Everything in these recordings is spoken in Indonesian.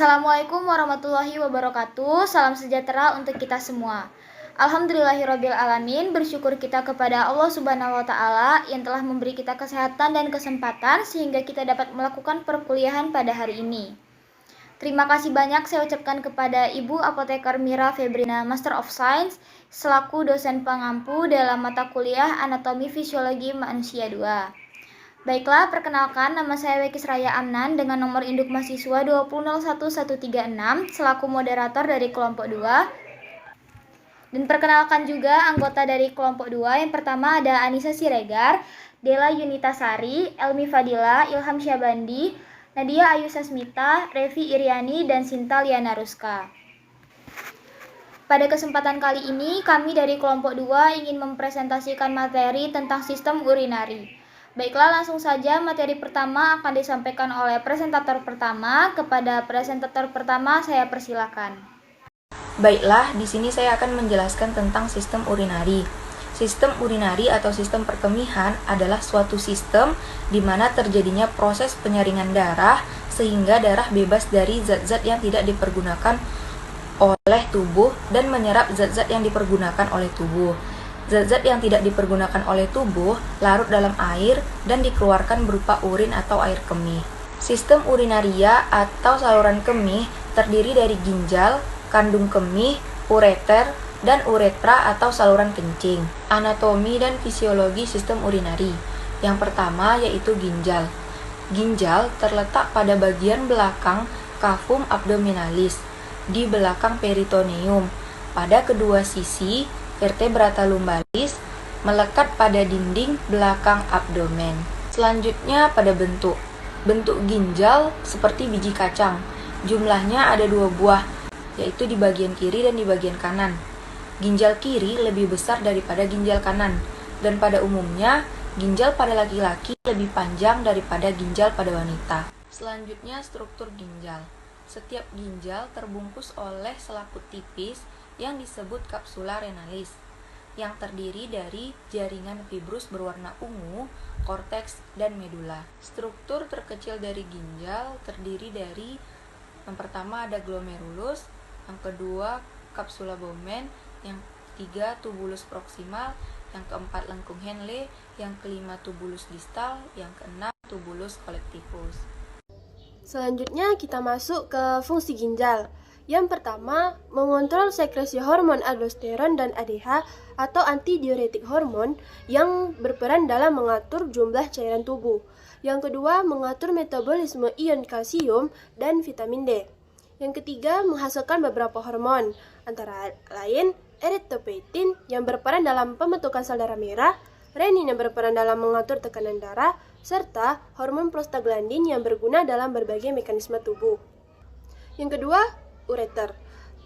Assalamualaikum warahmatullahi wabarakatuh. Salam sejahtera untuk kita semua. Alhamdulillahirabbil alamin, bersyukur kita kepada Allah Subhanahu wa taala yang telah memberi kita kesehatan dan kesempatan sehingga kita dapat melakukan perkuliahan pada hari ini. Terima kasih banyak saya ucapkan kepada Ibu Apoteker Mira Febrina Master of Science selaku dosen pengampu dalam mata kuliah Anatomi Fisiologi Manusia 2. Baiklah, perkenalkan nama saya Wekis Raya Amnan dengan nomor induk mahasiswa 2001136 selaku moderator dari kelompok 2. Dan perkenalkan juga anggota dari kelompok 2. Yang pertama ada Anissa Siregar, Dela Yunitasari, Elmi Fadila, Ilham Syabandi, Nadia Ayu Sasmita, Revi Iriani, dan Sinta Liana Ruska. Pada kesempatan kali ini, kami dari kelompok 2 ingin mempresentasikan materi tentang sistem urinari. Baiklah, langsung saja materi pertama akan disampaikan oleh presentator pertama. Kepada presentator pertama, saya persilakan. Baiklah, di sini saya akan menjelaskan tentang sistem urinari. Sistem urinari atau sistem perkemihan adalah suatu sistem di mana terjadinya proses penyaringan darah sehingga darah bebas dari zat-zat yang tidak dipergunakan oleh tubuh dan menyerap zat-zat yang dipergunakan oleh tubuh. Zat-zat yang tidak dipergunakan oleh tubuh larut dalam air dan dikeluarkan berupa urin atau air kemih. Sistem urinaria atau saluran kemih terdiri dari ginjal, kandung kemih, ureter, dan uretra atau saluran kencing. Anatomi dan fisiologi sistem urinari. Yang pertama yaitu ginjal. Ginjal terletak pada bagian belakang cavum abdominalis, di belakang peritoneum, pada kedua sisi vertebrata lumbalis, melekat pada dinding belakang abdomen. Selanjutnya pada bentuk. Bentuk ginjal seperti biji kacang. Jumlahnya ada 2 buah, yaitu di bagian kiri dan di bagian kanan. Ginjal kiri lebih besar daripada ginjal kanan, dan pada umumnya ginjal pada laki-laki lebih panjang daripada ginjal pada wanita. Selanjutnya struktur ginjal. Setiap ginjal terbungkus oleh selaput tipis yang disebut kapsula renalis, yang terdiri dari jaringan fibrus berwarna ungu, korteks, dan medula. Struktur terkecil dari ginjal terdiri dari yang pertama ada glomerulus, yang kedua kapsula Bowman, yang ketiga tubulus proksimal, yang keempat lengkung Henle, yang kelima tubulus distal, yang keenam tubulus collectivus. Selanjutnya kita masuk ke fungsi ginjal. Yang pertama, mengontrol sekresi hormon aldosteron dan ADH atau antidiuretik hormon yang berperan dalam mengatur jumlah cairan tubuh. Yang kedua, mengatur metabolisme ion kalsium dan vitamin D. Yang ketiga, menghasilkan beberapa hormon, antara lain erythropoietin yang berperan dalam pembentukan sel darah merah, renin yang berperan dalam mengatur tekanan darah, serta hormon prostaglandin yang berguna dalam berbagai mekanisme tubuh. Yang kedua, ureter.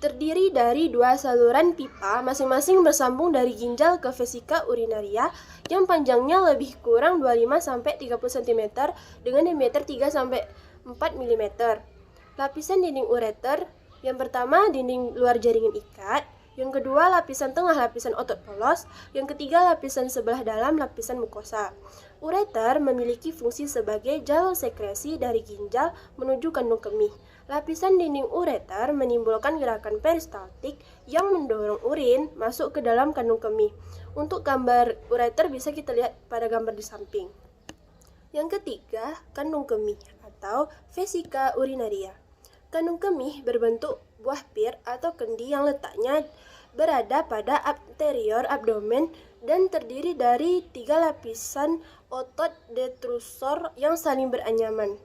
Terdiri dari 2 saluran pipa masing-masing bersambung dari ginjal ke vesika urinaria yang panjangnya lebih kurang 25-30 cm dengan diameter 3-4 mm. Lapisan dinding ureter, yang pertama dinding luar jaringan ikat, yang kedua lapisan tengah lapisan otot polos, yang ketiga lapisan sebelah dalam lapisan mukosa. Ureter memiliki fungsi sebagai jalur sekresi dari ginjal menuju kandung kemih. Lapisan dinding ureter menimbulkan gerakan peristaltik yang mendorong urin masuk ke dalam kandung kemih. Untuk gambar ureter bisa kita lihat pada gambar di samping. Yang ketiga, kandung kemih atau vesika urinaria. Kandung kemih berbentuk buah pir atau kendi yang letaknya berada pada anterior abdomen dan terdiri dari 3 lapisan otot detrusor yang saling beranyaman.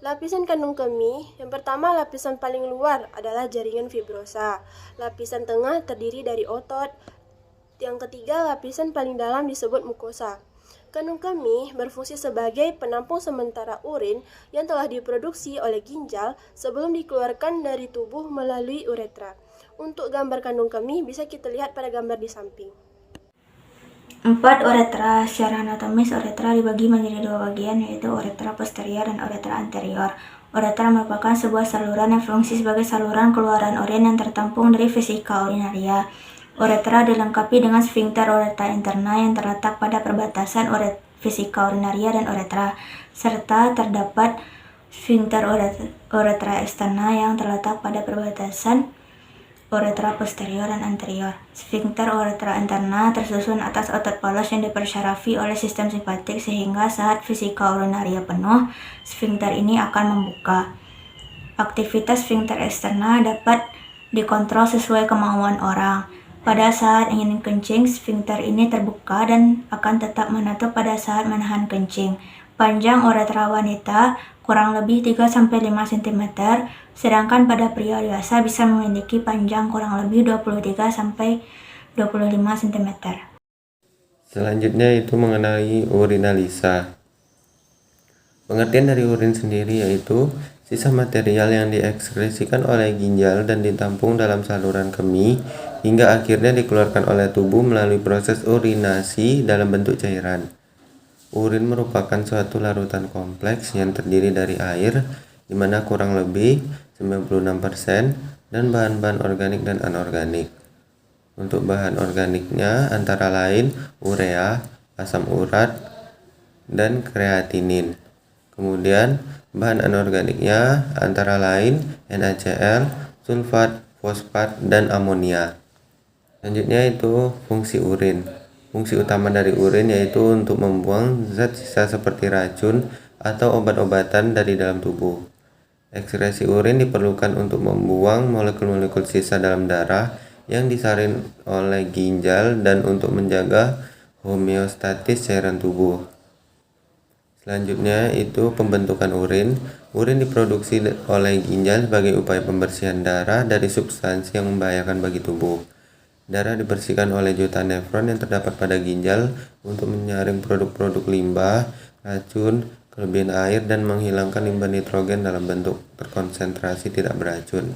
Lapisan kandung kemih, yang pertama lapisan paling luar adalah jaringan fibrosa. Lapisan tengah terdiri dari otot. Yang ketiga, lapisan paling dalam disebut mukosa. Kandung kemih berfungsi sebagai penampung sementara urin yang telah diproduksi oleh ginjal sebelum dikeluarkan dari tubuh melalui uretra. Untuk gambar kandung kemih bisa kita lihat pada gambar di samping. 4. Uretra. Secara anatomis, uretra dibagi menjadi 2 bagian, yaitu uretra posterior dan uretra anterior. Uretra merupakan sebuah saluran yang berfungsi sebagai saluran keluaran urin yang tertampung dari vesika urinaria. Uretra dilengkapi dengan sfinkter uretra interna yang terletak pada perbatasan vesika urinaria dan uretra, serta terdapat Sfinkter uretra eksterna yang terletak pada perbatasan uretra posterior dan anterior. Sfinkter uretra interna tersusun atas otot polos yang dipersarafi oleh sistem simpatik sehingga saat vesika urinaria penuh, sfinkter ini akan membuka. Aktivitas sfinkter eksterna dapat dikontrol sesuai kemauan orang. Pada saat ingin kencing, sfinkter ini terbuka dan akan tetap menutup pada saat menahan kencing. Panjang uretra wanita kurang lebih 3-5 cm, sedangkan pada pria dewasa bisa memiliki panjang kurang lebih 23-25 cm. Selanjutnya itu mengenai urinalisa. Pengertian dari urin sendiri yaitu sisa material yang diekskresikan oleh ginjal dan ditampung dalam saluran kemih hingga akhirnya dikeluarkan oleh tubuh melalui proses urinasi dalam bentuk cairan. Urin merupakan suatu larutan kompleks yang terdiri dari air, di mana kurang lebih 96%, dan bahan-bahan organik dan anorganik. Untuk bahan organiknya antara lain urea, asam urat, dan kreatinin. Kemudian bahan anorganiknya antara lain NaCl, sulfat, fosfat, dan amonia. Selanjutnya itu fungsi urin. Fungsi utama dari urin yaitu untuk membuang zat sisa seperti racun atau obat-obatan dari dalam tubuh. Ekskresi urin diperlukan untuk membuang molekul-molekul sisa dalam darah yang disaring oleh ginjal dan untuk menjaga homeostatis cairan tubuh. Selanjutnya itu pembentukan urin. Urin diproduksi oleh ginjal sebagai upaya pembersihan darah dari substansi yang membahayakan bagi tubuh. Darah dibersihkan oleh jutaan nefron yang terdapat pada ginjal untuk menyaring produk-produk limbah, racun, kelebihan air, dan menghilangkan limbah nitrogen dalam bentuk terkonsentrasi tidak beracun.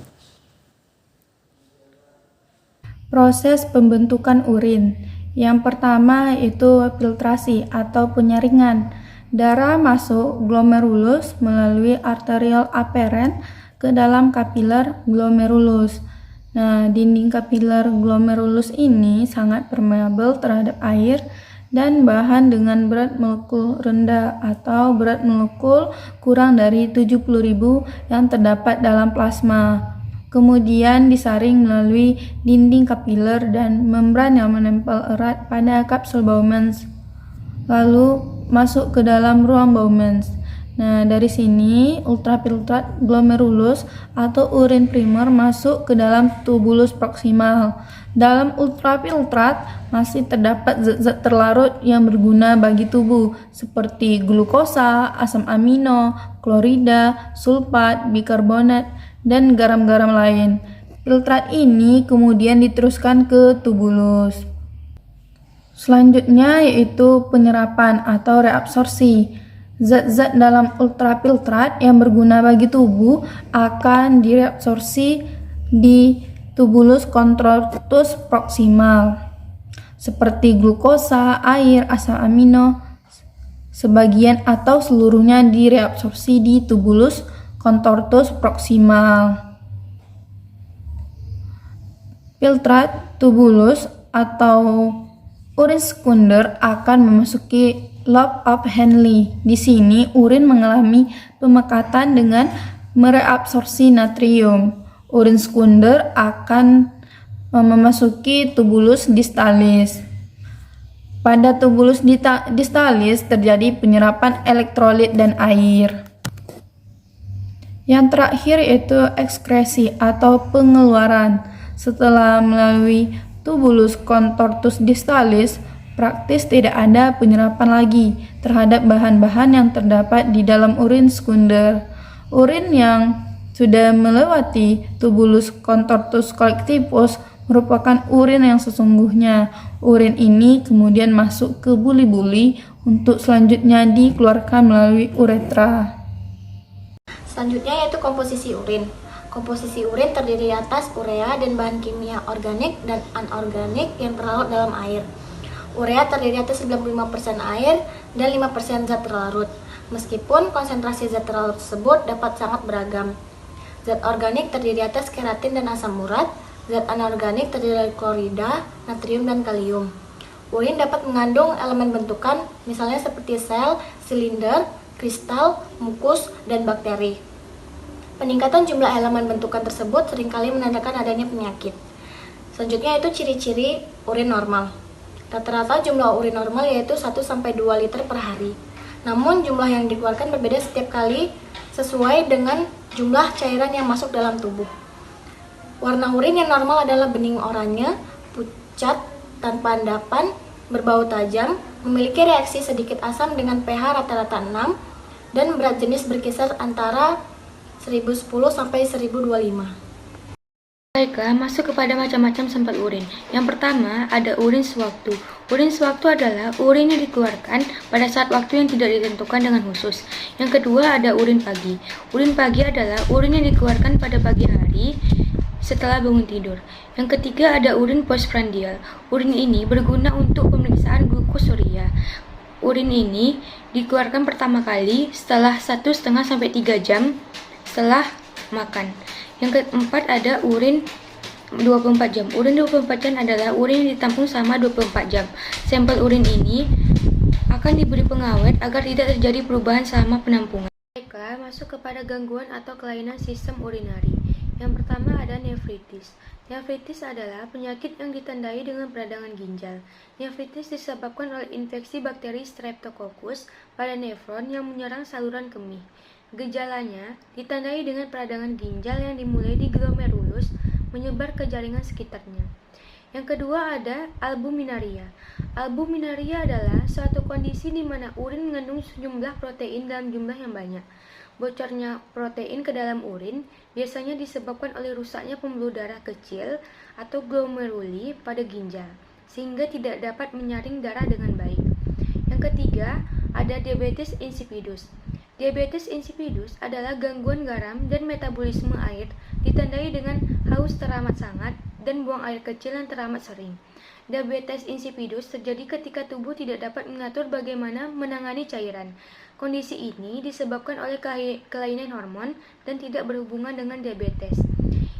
Proses pembentukan urin. Yang pertama itu filtrasi atau penyaringan. Darah masuk glomerulus melalui arterial afferent ke dalam kapiler glomerulus. Nah, dinding kapiler glomerulus ini sangat permeabel terhadap air dan bahan dengan berat molekul rendah atau berat molekul kurang dari 70.000 yang terdapat dalam plasma. Kemudian disaring melalui dinding kapiler dan membran yang menempel erat pada kapsul Bowman's. Lalu masuk ke dalam ruang Bowman's. Nah, dari sini ultrafiltrat glomerulus atau urin primer masuk ke dalam tubulus proksimal. Dalam ultrafiltrat masih terdapat zat-zat terlarut yang berguna bagi tubuh seperti glukosa, asam amino, klorida, sulfat, bikarbonat, dan garam-garam lain. Filtrat ini kemudian diteruskan ke tubulus. Selanjutnya yaitu penyerapan atau reabsorpsi. Zat-zat dalam ultrafiltrat yang berguna bagi tubuh akan direabsorpsi di tubulus contortus proximal seperti glukosa, air, asam amino. Sebagian atau seluruhnya direabsorpsi di tubulus contortus proximal. Filtrat tubulus atau urin sekunder akan memasuki lobe of Henle. Di sini urin mengalami pemekatan dengan mereabsorpsi natrium. Urin sekunder akan memasuki tubulus distalis. Pada tubulus distalis terjadi penyerapan elektrolit dan air. Yang terakhir yaitu ekskresi atau pengeluaran. Setelah melalui tubulus contortus distalis, praktis tidak ada penyerapan lagi terhadap bahan-bahan yang terdapat di dalam urin sekunder. Urin yang sudah melewati tubulus contortus collectivus merupakan urin yang sesungguhnya. Urin ini kemudian masuk ke buli-buli untuk selanjutnya dikeluarkan melalui uretra. Selanjutnya yaitu komposisi urin. Komposisi urin terdiri atas urea dan bahan kimia organik dan anorganik yang terlarut dalam air. Urea terdiri atas 95% air dan 5% zat terlarut. Meskipun konsentrasi zat terlarut tersebut dapat sangat beragam. Zat organik terdiri atas keratin dan asam urat. Zat anorganik terdiri dari klorida, natrium, dan kalium. Urin dapat mengandung elemen bentukan, misalnya seperti sel, silinder, kristal, mukus, dan bakteri. Peningkatan jumlah elemen bentukan tersebut seringkali menandakan adanya penyakit. Selanjutnya itu ciri-ciri urin normal. Rata-rata jumlah urin normal yaitu 1-2 liter per hari. Namun jumlah yang dikeluarkan berbeda setiap kali sesuai dengan jumlah cairan yang masuk dalam tubuh. Warna urin yang normal adalah bening oranye, pucat, tanpa endapan, berbau tajam, memiliki reaksi sedikit asam dengan pH rata-rata 6, dan berat jenis berkisar antara 1010 sampai 1025. Baiklah, masuk kepada macam-macam sampel urin. Yang pertama, ada urin sewaktu. Urin sewaktu adalah urin yang dikeluarkan pada saat waktu yang tidak ditentukan dengan khusus. Yang kedua, ada urin pagi. Urin pagi adalah urin yang dikeluarkan pada pagi hari setelah bangun tidur. Yang ketiga, ada urin postprandial. Urin ini berguna untuk pemeriksaan glukosuria. Urin ini dikeluarkan pertama kali setelah 1,5 sampai 3 jam setelah makan. Yang keempat ada urin 24 jam. Urin 24 jam adalah urin yang ditampung selama 24 jam. Sampel urin ini akan diberi pengawet agar tidak terjadi perubahan selama penampungan. Baiklah, masuk kepada gangguan atau kelainan sistem urinari. Yang pertama ada nefritis. Nefritis adalah penyakit yang ditandai dengan peradangan ginjal. Nefritis disebabkan oleh infeksi bakteri Streptococcus pada nefron yang menyerang saluran kemih. Gejalanya ditandai dengan peradangan ginjal yang dimulai di glomerulus menyebar ke jaringan sekitarnya. Yang kedua ada albuminaria. Albuminaria adalah suatu kondisi di mana urin mengandung sejumlah protein dalam jumlah yang banyak. Bocornya protein ke dalam urin biasanya disebabkan oleh rusaknya pembuluh darah kecil atau glomeruli pada ginjal, sehingga tidak dapat menyaring darah dengan baik. Yang ketiga ada diabetes insipidus. Diabetes insipidus adalah gangguan garam dan metabolisme air ditandai dengan haus teramat sangat dan buang air kecil yang teramat sering. Diabetes insipidus terjadi ketika tubuh tidak dapat mengatur bagaimana menangani cairan. Kondisi ini disebabkan oleh kelainan hormon dan tidak berhubungan dengan diabetes.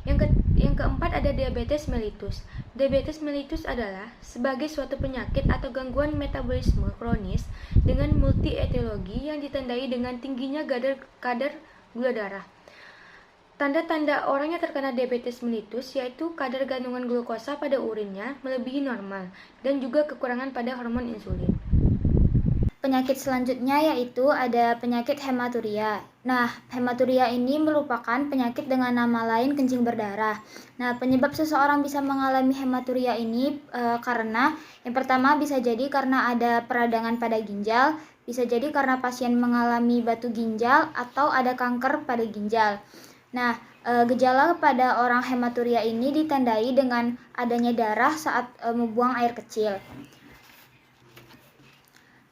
Yang keempat ada diabetes mellitus. Diabetes mellitus adalah sebagai suatu penyakit atau gangguan metabolisme kronis dengan multi-etiologi yang ditandai dengan tingginya kadar gula darah. Tanda-tanda orang yang terkena diabetes mellitus yaitu kadar kandungan glukosa pada urinnya melebihi normal dan juga kekurangan pada hormon insulin. Penyakit selanjutnya yaitu ada penyakit hematuria. Nah, hematuria ini merupakan penyakit dengan nama lain kencing berdarah. Nah, penyebab seseorang bisa mengalami hematuria ini karena yang pertama bisa jadi karena ada peradangan pada ginjal, bisa jadi karena pasien mengalami batu ginjal atau ada kanker pada ginjal. Nah, gejala pada orang hematuria ini ditandai dengan adanya darah saat membuang air kecil.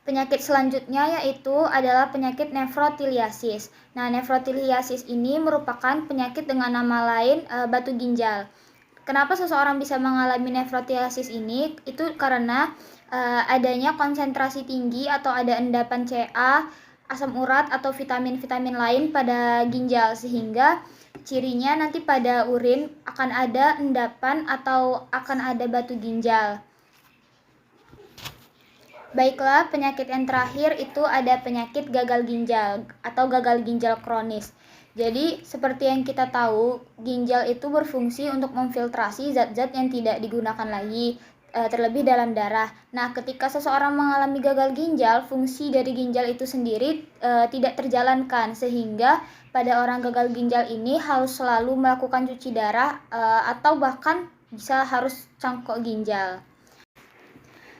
Penyakit selanjutnya yaitu adalah penyakit nefrotiliasis. Nah, nefrotiliasis ini merupakan penyakit dengan nama lain batu ginjal. Kenapa seseorang bisa mengalami nefrotiliasis ini? Itu karena adanya konsentrasi tinggi atau ada endapan Ca, asam urat atau vitamin-vitamin lain pada ginjal, sehingga cirinya nanti pada urin akan ada endapan atau akan ada batu ginjal. Baiklah, penyakit yang terakhir itu ada penyakit gagal ginjal atau gagal ginjal kronis. Jadi, seperti yang kita tahu, ginjal itu berfungsi untuk memfiltrasi zat-zat yang tidak digunakan lagi, terlebih dalam darah. Nah, ketika seseorang mengalami gagal ginjal, fungsi dari ginjal itu sendiri tidak terjalankan, sehingga pada orang gagal ginjal ini harus selalu melakukan cuci darah atau bahkan bisa harus cangkok ginjal.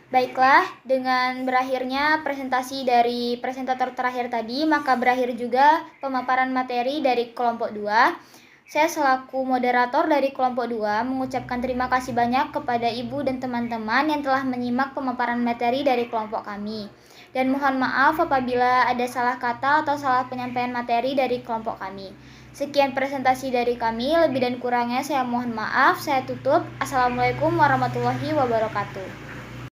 Baiklah, dengan berakhirnya presentasi dari presentator terakhir tadi, maka berakhir juga pemaparan materi dari kelompok 2. Saya selaku moderator dari kelompok 2 mengucapkan terima kasih banyak kepada Ibu dan teman-teman yang telah menyimak pemaparan materi dari kelompok kami. Dan mohon maaf apabila ada salah kata atau salah penyampaian materi dari kelompok kami. Sekian presentasi dari kami, lebih dan kurangnya saya mohon maaf, saya tutup. Assalamualaikum warahmatullahi wabarakatuh.